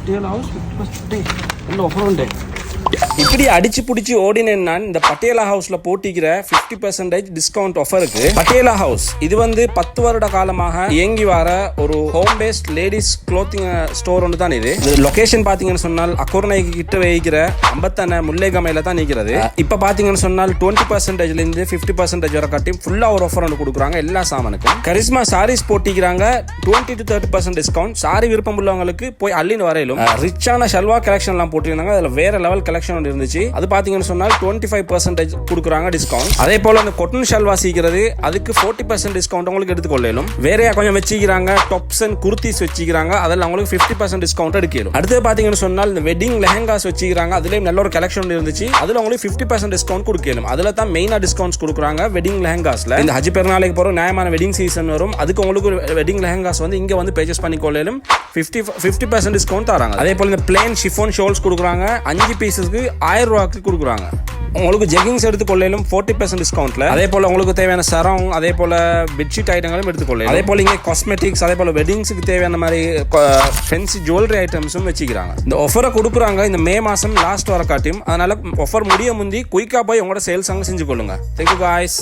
Patiala house 50% நல்ல offer உண்டு. இப்படி அடிச்சு பிடிச்சி ஓடினேன்னா இந்த பட்டியலா ஹவுஸ்ல போட்டிக்கிற 50% டிஸ்கவுண்ட் ஆஃபருக்கு. பட்டியலா ஹவுஸ் இது வந்து 10 வருட காலமாக இயங்கி வர ஒரு home based ladies clothing store ஒன்று தான். இது லொகேஷன் பாத்தீங்கன்னு சொன்னால் அக்கோர்னைக்கு கிட்ட வைக்கிற 50 முல்லைகமையில தான் நிற்கிறது. இப்ப பாத்தீங்கன்னு சொன்னால் 20%ல இருந்து 50% வரை கட்டி ஃபுல்லா ஒரு ஆஃபர் ஒன்று கொடுக்குறாங்க எல்லா சாமானுக்கும். கரிஸ்மா சாரீஸ் போட்டிக்கிறாங்க 20 to 30% டிஸ்கவுண்ட். சாரி விருப்பம் உள்ளவங்களுக்கு போய் அள்ளின்னு வரையிலும். ரிச்சான ஷல்வா கலெக்ஷன் எல்லாம் போட்டிருந்தாங்க. அதுல வேற லெவல் கலெக்ஷன் இருந்துச்சு. அது பாத்தீங்கன்னு சொன்னால் 25% கொடுக்குறாங்க டிஸ்கவுண்ட். அதே போல அந்த கொட்டன் ஷல்வா சீக்கிறது அதுக்கு 40% டிஸ்கவுண்ட் உங்களுக்கு எடுத்துக்கொள்ளலும். வேறையா கொஞ்சம் வச்சிக்கிறாங்க டாப்ஸ் அண்ட் குர்த்திஸ் வச்சிக்கிறாங்க. அதெல்லாம் உங்களுக்கு 50% டிஸ்கவுண்ட் எடுக்கலும். அடுத்து பாத்தீங்கன்னு சொன்னால் இந்த வெட்டிங் லெஹங்காஸ் வச்சிக்கிறாங்க. அதுலயும் நல்ல ஒரு கலெக்ஷன் இருந்துச்சு. அதுல உங்களுக்கு 50% டிஸ்கவுண்ட் கொடுக்கலும். அதுல தான் மெயினா டிஸ்கவுண்ட்ஸ் கொடுக்குறாங்க வெட்டிங் லெஹங்காஸ்ல. இந்த ஹஜ் பெருநாளைக்கு போற நியாயமான வெட்டிங் சீசன் வரும். அதுக்கு உங்களுக்கு வெட்டிங் லெஹங்காஸ் வந்து இங்க வந்து பர்ச்சேஸ் பண்ணிக்கொள்ளலும் 50% டிஸ்கவுண்ட் தராங்க. அதே போல இந்த பிளேன் ஷிஃபான் ஷால்ஸ் கொடுக்குறாங்க. 5 பீஸஸ்க்கு 1000 ரூபாய்க்கு கொடுக்குறாங்க. உங்களுக்கு ஜெகிங்ஸ் எடுத்துக்கொள்ளையிலும் 40% டிஸ்கவுண்ட்ல. அதே போல உங்களுக்கு தேவையான சரம், அதே போல பெட்ஷீட் ஐட்டங்களும் எடுத்துக்கொள்ளலாம். அதே போல இங்க காஸ்மெட்டிக்ஸ், அதே போல வெட்டிங்ஸுக்கு தேவையான மாதிரி ஃபென்சி ஜுவல்லரி ஐட்டம்ஸும் வச்சுக்கிறாங்க. இந்த ஆஃபரை கொடுக்குறாங்க இந்த மே மாசம் லாஸ்ட் வர காட்டியும். அதனால ஆஃபர் முடிய முந்தி குயிக்கா போய் உங்களோட சேல்ஸ் அங்கே செஞ்சு கொள்ளுங்க. Thank you guys.